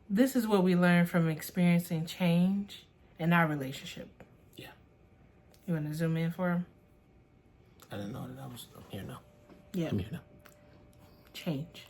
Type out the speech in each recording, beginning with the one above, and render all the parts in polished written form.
this is what we learn from experiencing change in our relationship. Yeah. You want to zoom in for him? I didn't know that I'm here now. Yeah. I'm here now. Change.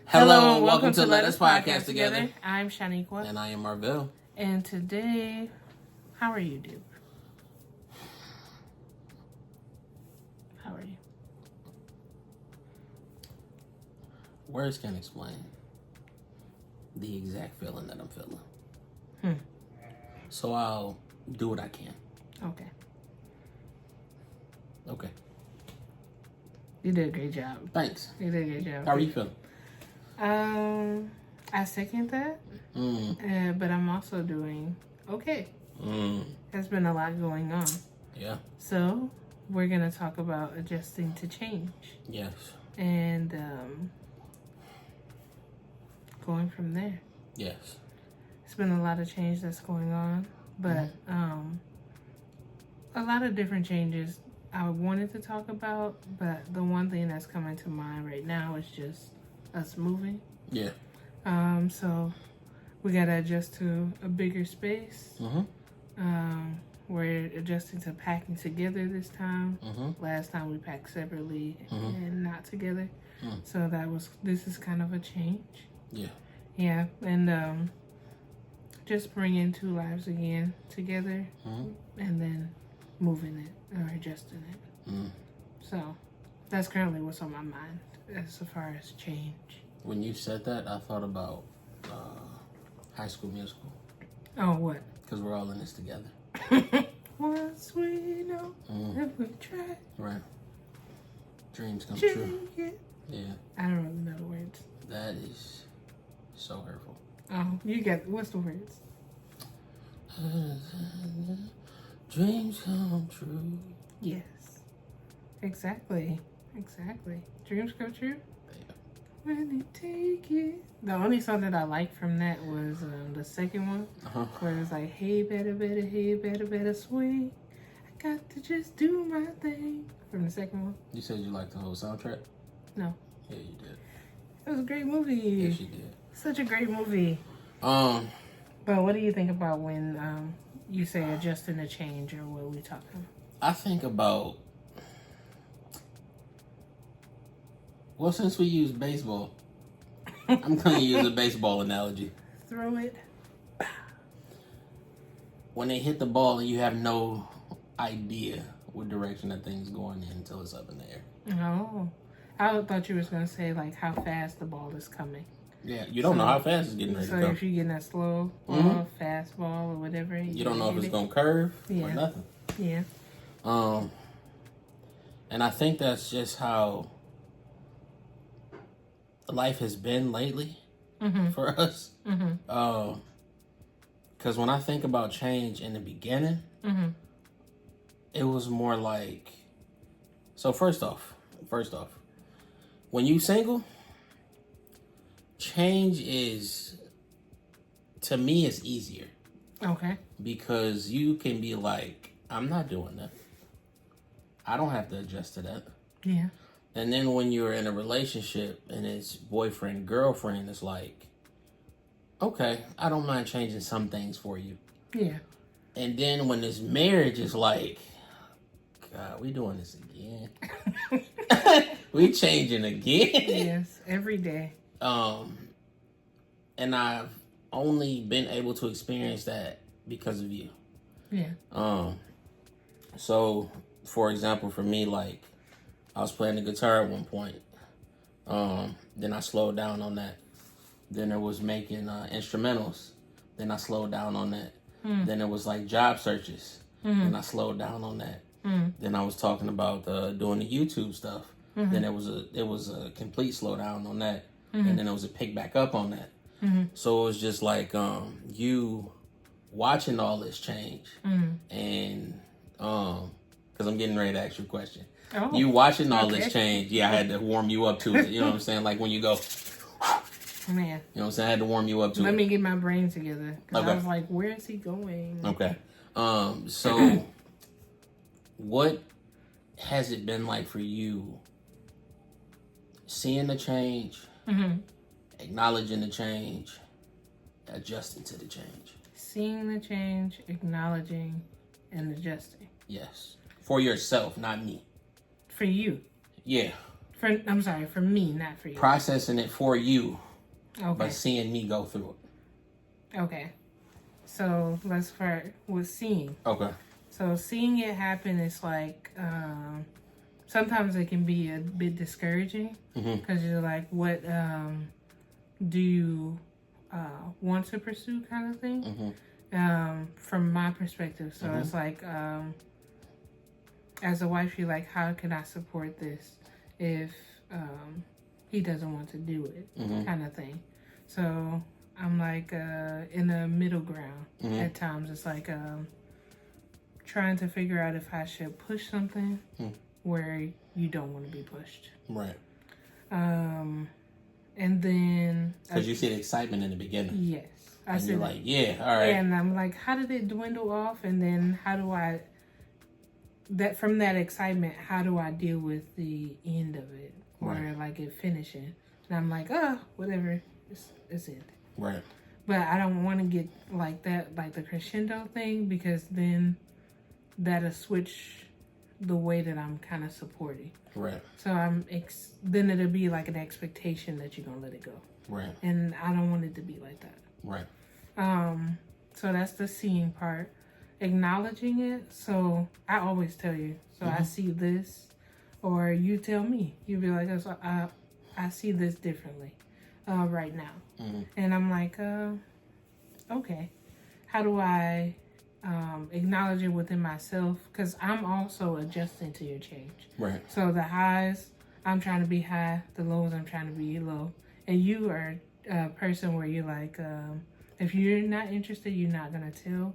Hello and welcome to Let Us Podcast Together. I'm Shaniqua. And I am Marvell. And today, how are you, dude? How are you? Words can't explain the exact feeling that I'm feeling. So I'll do what I can. Okay. Okay. You did a great job. Thanks. You did a great job. How are you feeling? I second that. But I'm also doing okay. There's been a lot going on. Yeah. So we're gonna talk about adjusting to change. Yes. And going from there. Yes. It's been a lot of change that's going on, but a lot of different changes I wanted to talk about, but the one thing that's coming to mind right now is just us moving. Yeah. So we gotta adjust to a bigger space. We're adjusting to packing together this time. Last time we packed separately and not together. So this is kind of a change. Yeah. Yeah, and just bringing two lives again together, and then moving it or adjusting it. So that's currently what's on my mind as far as change. When you said that, I thought about High School Musical. Oh, what? Because we're all in this together. Once we know if we try. Right. Dreams come true. Yeah. I don't really know the words. That is so hurtful. Oh, what's the words? Dreams come true. Yes. Exactly. Dreams come true? Yeah. When they take it. The only song that I liked from that was the second one. Where it's like, hey, better swing. I got to just do my thing. From the second one. You said you liked the whole soundtrack? No. Yeah, you did. It was a great movie. Yes, you did. Such a great movie. But what do you think about when you say adjusting to change, or what are we talking? I think about, well, since we use baseball, I'm going to use a baseball analogy. Throw it. When they hit the ball and you have no idea what direction that thing's going in until it's up in the air. Oh. I thought you was going to say, like, how fast the ball is coming. Yeah, you don't know how fast it's getting ready to come. So if you're getting that slow ball, fast ball, or whatever. You don't know if it's going to curve or nothing. Yeah. And I think that's just how life has been lately for us. Because when I think about change in the beginning, it was more like, so first off, when you single, change is, to me, is easier. Okay. Because you can be like, I'm not doing that. I don't have to adjust to that. Yeah. And then when you're in a relationship and it's boyfriend, girlfriend, it's like, okay, I don't mind changing some things for you. Yeah. And then when it's marriage, it's like, God, we doing this again. We changing again. Yes, every day. And I've only been able to experience that because of you. Yeah. So, for example, for me, like, I was playing the guitar at one point. Then I slowed down on that. Then it was making instrumentals. Then I slowed down on that. Then it was like job searches. Then I slowed down on that. Then I was talking about doing the YouTube stuff. Then it was a complete slowdown on that. And then it was a pick back up on that. So it was just like you watching all this change. And because I'm getting ready to ask you a question. You watching all this change. Yeah, I had to warm you up to it. You know what I'm saying? Like when you go, Man. You know what I'm saying? I had to warm you up to Let it. me get my brain together. Because Okay. I was like, where is he going? Okay. So what has it been like for you seeing the change, acknowledging the change, adjusting to the change? Seeing the change, acknowledging, and adjusting. Yes. For yourself, not me. For you. Yeah. I'm sorry, for me, not for you. Processing it for you, Okay. but seeing me go through it. Okay. So let's start with seeing. Okay. So seeing it happen is like, sometimes it can be a bit discouraging because you're like, what do you want to pursue kind of thing? From my perspective. So it's like, as a wife, you're like, how can I support this if he doesn't want to do it kind of thing. So I'm like in the middle ground at times. It's like trying to figure out if I should push something where you don't want to be pushed. Right. And then... Because you see the excitement in the beginning. Yes. And you're like, yeah, all right. And I'm like, how did it dwindle off? And then how do I... from that excitement, how do I deal with the end of it? Or like it finishing? And I'm like, oh, whatever. It's it. Right. But I don't want to get like that, like the crescendo thing, because then that'll switch the way that I'm kind of supporting. Right. So then it'll be like an expectation that you're gonna let it go. Right. And I don't want it to be like that. Right. So that's the seeing part. Acknowledging it. So I always tell you. So I see this, or you tell me. You be like, so I see this differently right now. And I'm like, okay. How do I acknowledge it within myself? Because I'm also adjusting to your change. Right. So the highs, I'm trying to be high. The lows, I'm trying to be low. And you are a person where you're like, if you're not interested, you're not going to tell,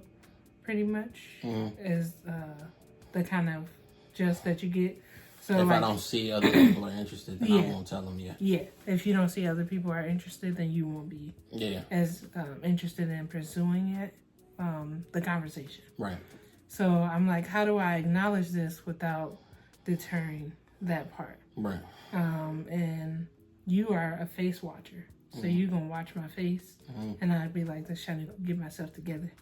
pretty much, is the kind of just that you get. So if like, I don't see other people are interested, then I won't tell them yet. Yeah. If you don't see other people are interested, then you won't be as interested in pursuing it, the conversation. Right. So I'm like, how do I acknowledge this without deterring that part? Right. And you are a face watcher. So you going to watch my face. And I'd be like, just trying to get myself together.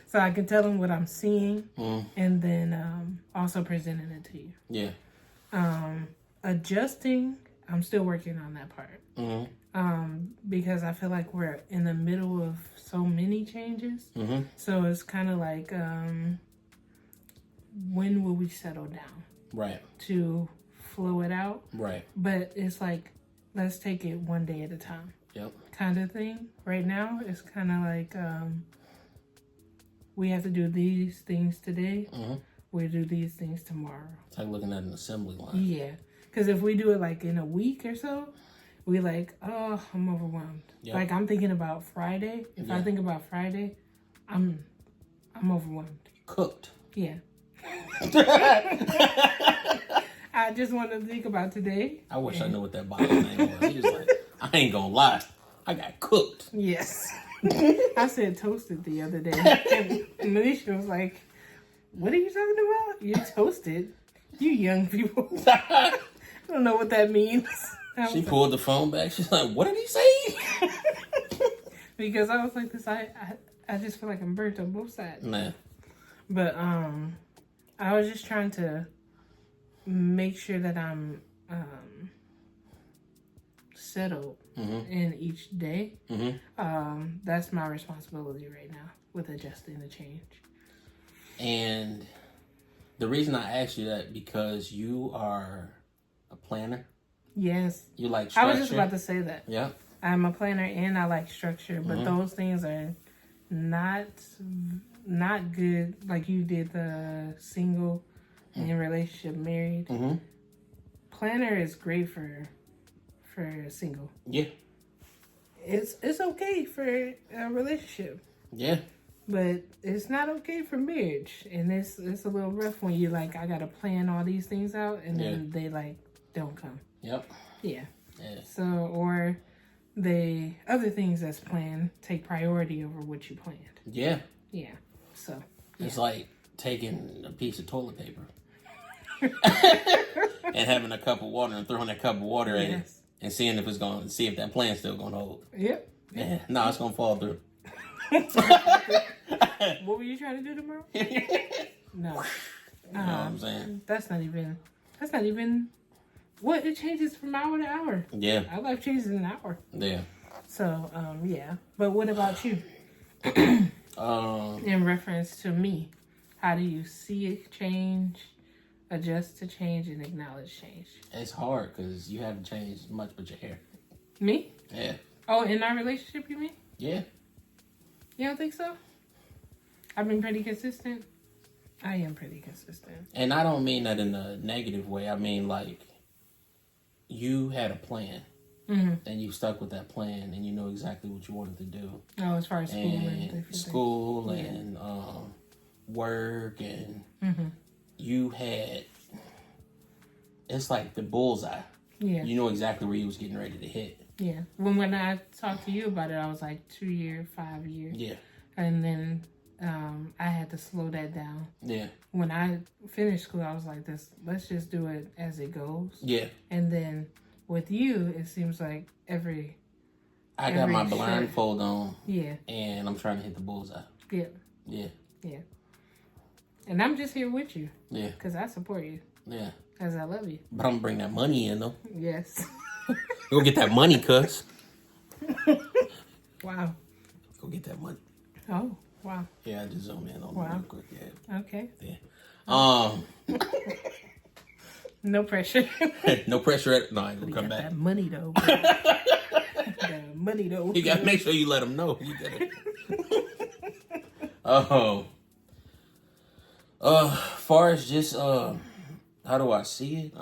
So I can tell them what I'm seeing. And then also presenting it to you. Yeah. Adjusting, I'm still working on that part. Because I feel like we're in the middle of so many changes. So it's kind of like, when will we settle down? Right. To flow it out. Right. But it's like, let's take it one day at a time. Yep. Kind of thing. Right now, it's kind of like, we have to do these things today. We'll do these things tomorrow. It's like looking at an assembly line. Yeah. Because if we do it like in a week or so, we like, oh, I'm overwhelmed. Yep. Like I'm thinking about Friday. If I think about Friday, I'm overwhelmed. Cooked. Yeah. I just want to think about today. I wish I knew what that body's name was. He was like, I ain't gonna lie, I got cooked. Yes. I said toasted the other day. And Manisha was like, what are you talking about? You're toasted. You young people. I don't know what that means. She pulled the phone back. She's like, what did he say? Because I was like this, I just feel like I'm burnt on both sides. Nah. But I was just trying to make sure that I'm settled in each day. That's my responsibility right now with adjusting the change. And the reason I asked you that, because you are a planner. Yes. You like structure. I was just about to say that. Yeah. I'm a planner and I like structure, but those things are not good. Like you did the single and relationship married. Planner is great for single. Yeah. It's okay for a relationship. Yeah. But it's not okay for marriage. And it's a little rough when you like, I gotta plan all these things out and then they like don't come. Yep. Yeah. Yeah. So, or the other things that's planned take priority over what you planned. Yeah. Yeah. So It's like taking a piece of toilet paper and having a cup of water and throwing that cup of water at it and seeing if that plan's still gonna hold. Yep. Yeah. No, it's gonna fall through. What were you trying to do tomorrow? No. You know what I'm saying? That's not even what it changes from hour to hour. Yeah. Our life changes in an hour. Yeah. So, yeah. But what about you? In reference to me, how do you see it change, adjust to change, and acknowledge change? It's hard because you haven't changed much but your hair. Me? Yeah. Oh, in our relationship, you mean? Yeah. You don't think so? I've been pretty consistent. I am pretty consistent. And I don't mean that in a negative way. I mean, like, you had a plan. Mm-hmm. And you stuck with that plan and you know exactly what you wanted to do. Oh, as far as school and work and mm-hmm. you had, it's like the bullseye. Yeah. You know exactly where you was getting ready to hit. Yeah. When I talked to you about it, I was like 2 year, 5 years. Yeah. And then I had to slow that down. Yeah. When I finished school, I was like, let's just do it as it goes. Yeah. And then with you, it seems like I got my blindfold on. Yeah. And I'm trying to hit the bullseye. Yeah. Yeah. Yeah. And I'm just here with you. Yeah. Because I support you. Yeah. Because I love you. But I'm going to bring that money in, though. Yes. Go get that money, cuz. Wow. Go get that money. Oh, wow. Yeah, I just zoom in on it real quick. Yeah. Okay. Yeah. No pressure. No pressure. No, I ain't gonna come back. That money though. That money though. You gotta make sure you let them know. You gotta. Far as just how do I see it?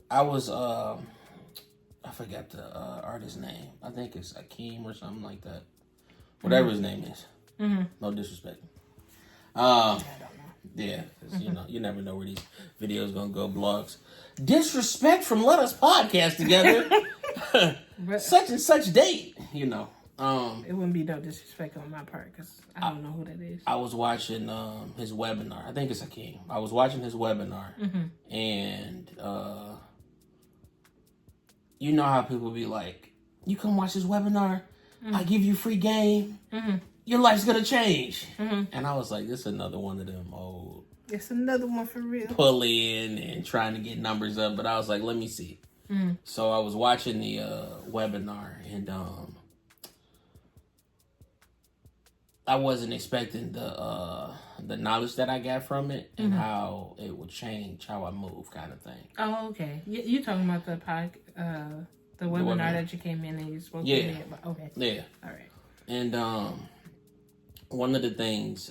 I was I forgot the artist's name. I think it's Akeem or something like that. Whatever his name is. Mm-hmm. No disrespect. I don't know. Yeah, because you never know where these videos gonna go. Blogs, disrespect from Let Us Podcast Together. Such and such date, It wouldn't be no disrespect on my part because I don't know who that is. I was watching his webinar. I think it's Akeem. I was watching his webinar, and you know how people be like, "You come watch this webinar, I give you free game." Your life's gonna change. And I was like, this is another one of them old. It's another one for real. Pull in and trying to get numbers up. But I was like, let me see. So I was watching the webinar and I wasn't expecting the knowledge that I got from it and how it would change how I move kind of thing. Oh, okay. You talking about the webinar that you came in and you spoke to me about? Okay. Yeah. All right. And one of the things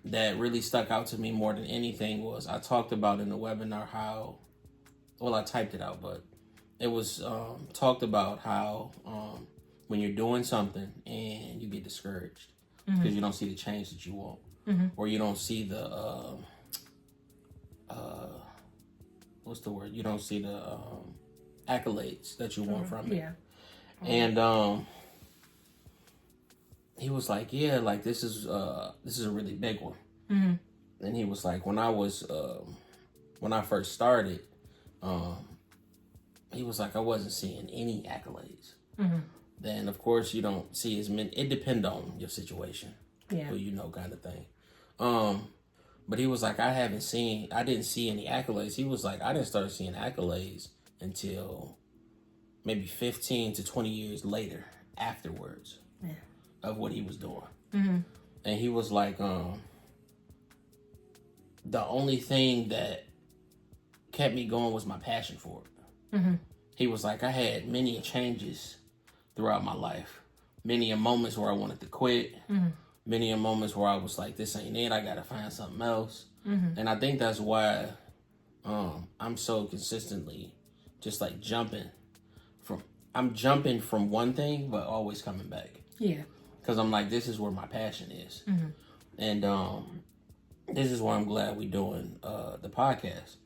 that really stuck out to me more than anything was I talked about in the webinar how, well, I typed it out, but it was talked about how when you're doing something and you get discouraged because you don't see the change that you want, or you don't see the what's the word? You don't see the accolades that you want from it. Yeah. And he was like, yeah, like this is a really big one. And he was like, when I first started, he was like, I wasn't seeing any accolades. Then of course you don't see as many. It depends on your situation, who you know, kind of thing. But he was like, I didn't see any accolades. He was like, I didn't start seeing accolades until maybe 15 to 20 years later afterwards. Of what he was doing. And he was like, the only thing that kept me going was my passion for it. He was like, I had many changes throughout my life. Many moments where I wanted to quit. Many moments where I was like, this ain't it. I got to find something else. And I think that's why I'm so consistently just like jumping from one thing, but always coming back. Yeah. Because I'm like, this is where my passion is. And this is why I'm glad we're doing the podcast,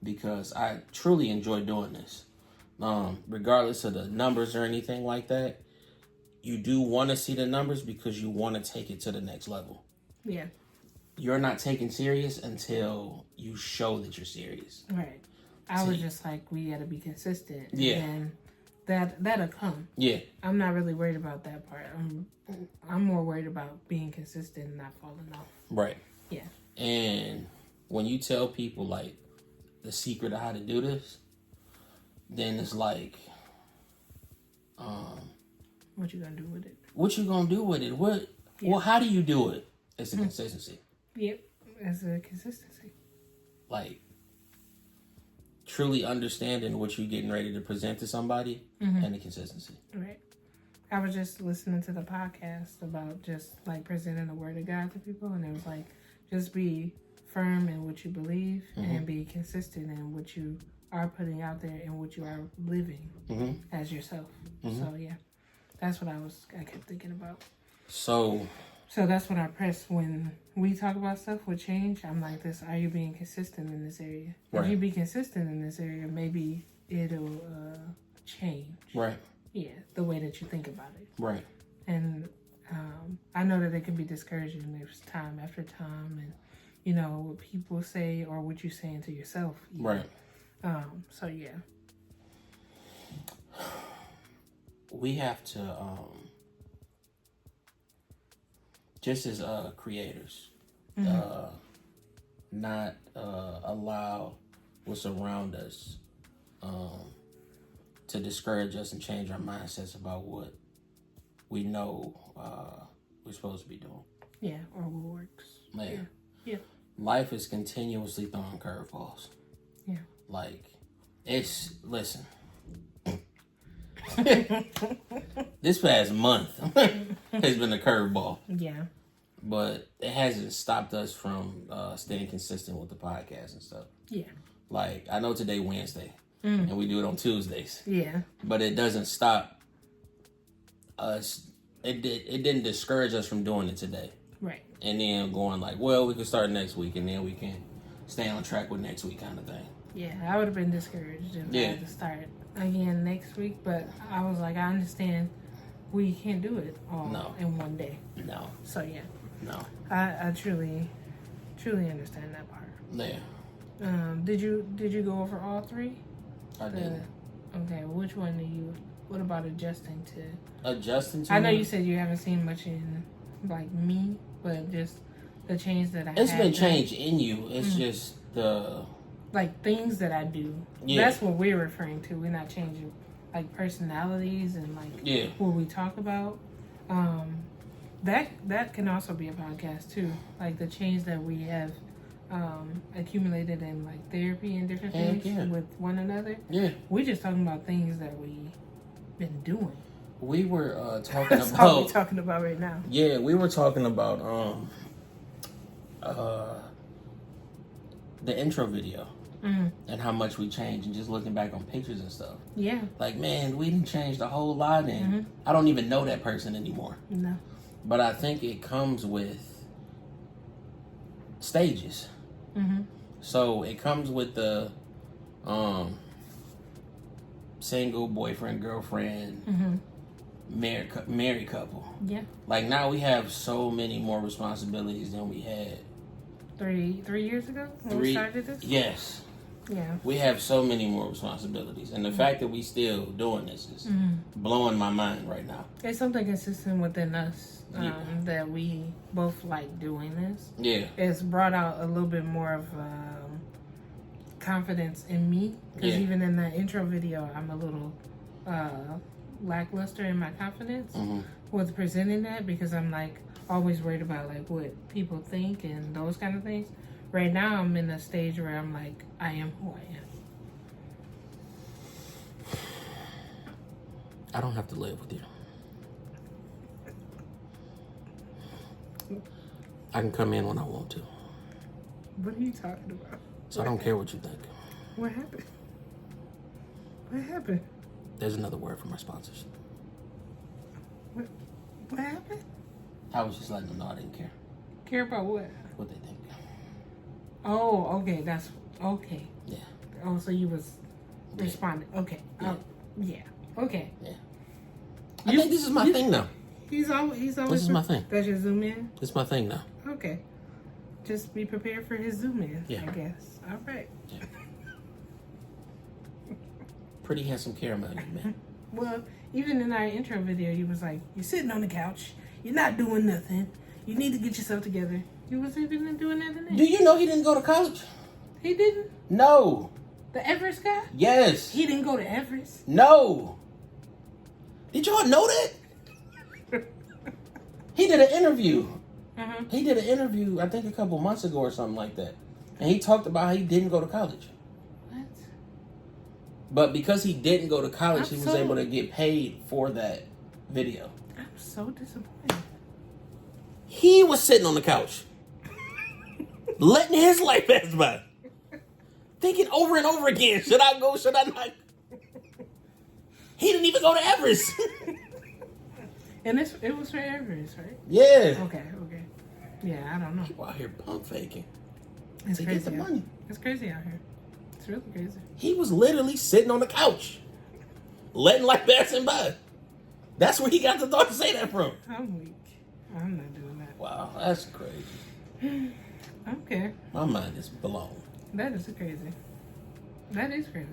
because I truly enjoy doing this. Regardless of the numbers or anything like that, you do want to see the numbers because you want to take it to the next level. Yeah. You're not taken serious until you show that you're serious. Right. I was just like, we got to be consistent. Yeah. And that'll come. Yeah. I'm not really worried about that part. I'm more worried about being consistent and not falling off. Right. Yeah. And when you tell people like the secret of how to do this, then it's like, what you gonna do with it? What you gonna do with it? What? Yeah. Well, how do you do it? It's a consistency. Yep, it's a consistency. Like truly understanding what you're getting ready to present to somebody, and the consistency. Right. I was just listening to the podcast about just like presenting the word of God to people, and it was like, just be firm in what you believe and be consistent in what you are putting out there and what you are living as yourself. So yeah, that's what I kept thinking about. So that's what I press when we talk about stuff with change. I'm like this: are you being consistent in this area? Right. If you be consistent in this area, maybe it'll change. Right. Yeah, the way that you think about it. Right. And I know that it can be discouraging. There's time after time, and you know what people say or what you're saying to yourself. Right. So yeah. We have to just as creators, not allow what's around us to discourage us and change our mindsets about what we know we're supposed to be doing. Yeah, or what works. Yeah. Life is continuously throwing curveballs. Yeah. Like, listen. This past month has been a curveball. Yeah. But it hasn't stopped us from staying consistent with the podcast and stuff. Yeah. Like, I know today Wednesday, and we do it on Tuesdays. Yeah. But it doesn't stop us. It didn't discourage us from doing it today. Right. And then going like, well, we can start next week, and then we can stay on track with next week kind of thing. Yeah, I would have been discouraged if I had to start again next week, but I was like, I understand we can't do it all in one day. No. So yeah. No. I truly understand that part. Yeah. Did you go over all three? I did. Okay, which one what about adjusting to? Adjusting to? I know you said you haven't seen much in like me, but just the change that I It's been change in you. It's just the like things that I do. Yeah. That's what we're referring to. We're not changing like personalities and like what we talk about. That can also be a podcast too. Like the change that we have accumulated in like therapy and different things with one another. Yeah. We're just talking about things that we've been doing. We were talking That's about what we're talking about right now. Yeah, we were talking about the intro video. And how much we changed, and just looking back on pictures and stuff. Yeah. Like, man, we didn't change a whole lot, and I don't even know that person anymore. No. But I think it comes with stages. So it comes with the single boyfriend, girlfriend, married couple. Yeah. Like now we have so many more responsibilities than we had 3 years ago when we started this? Yes. Yeah. We have so many more responsibilities. And the fact that we still doing this is blowing my mind right now. It's something consistent within us that we both like doing this. Yeah. It's brought out a little bit more of confidence in me. Because even in the intro video, I'm a little lackluster in my confidence with presenting that because I'm like always worried about like what people think and those kind of things. Right now, I'm in a stage where I'm like, I am who I am. I don't have to live with you. I can come in when I want to. What are you talking about? So I don't care what you think. What happened? What happened? There's another word for my sponsors. What happened? I was just letting them know I didn't care. Care about what? What they think. Oh, okay. That's okay. Yeah. Oh, so you was responding. Okay. Yeah. Yeah. Okay. Yeah. I think this is my thing now. He's always. This is my thing. That's your zoom in. This is my thing now. Okay. Just be prepared for his zoom in. Yeah. I guess. All right. Yeah. Pretty handsome caramel, man. Well, even in our intro video, you was like, "You're sitting on the couch. You're not doing nothing. You need to get yourself together." You was even doing that in there. Do you know he didn't go to college? He didn't. No. The Everest guy. Yes. He didn't go to Everest. No. Did y'all know that? He did an interview. Uh-huh. He did an interview, I think a couple months ago or something like that. And he talked about how he didn't go to college. What? But because he didn't go to college, I'm he was so- able to get paid for that video. I'm so disappointed. He was sitting on the couch, letting his life pass by, thinking over and over again, should I go, should I not? He didn't even go to Everest. And it was for Everest, right? Yeah. Okay. Yeah, I don't know. People out here pump faking It's to crazy. get the money. It's crazy out here. It's really crazy. He was literally sitting on the couch, letting life pass him by. That's where he got the thought to say that from. I'm weak. I'm not doing that. Wow, that's crazy. Okay. My mind is blown. That is crazy. That is crazy.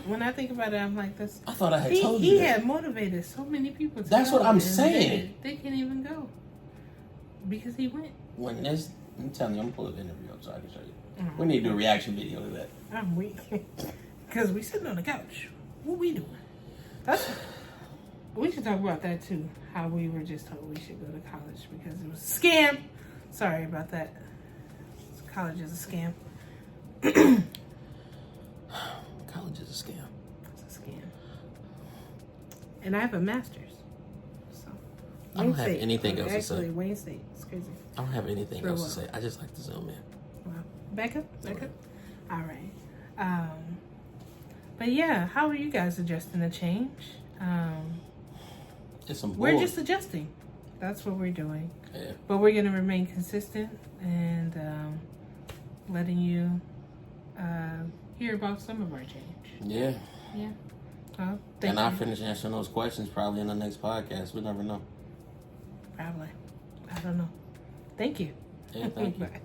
When I think about it, I'm like, that's. I thought I had He told you that. had motivated so many people to That's go, what I'm and saying. They can't even go. Because he went. When this, I'm telling you, I'm gonna pull an interview up so I can show you. Oh, We need to do a reaction video to that. I'm weak. Because we sitting on the couch. What we doing? We should talk about that too. How we were just told we should go to college because it was a scam. Sorry about that. College is a scam. College is a scam. It's a scam. And I have a master's. So I don't have anything else to say. Actually, Wayne State. It's crazy. I don't have anything For else what? to say. I just like to zoom in. Wow. Back up. All right. But yeah, how are you guys adjusting to change? It's some We're bull. just adjusting. That's what we're doing. Yeah. But we're gonna remain consistent and letting you hear about some of our change. Yeah. Yeah. Well, And thank I'll you. finish answering those questions probably in the next podcast. We never know. Probably. I don't know. Thank you. Yeah, thank you. Bye.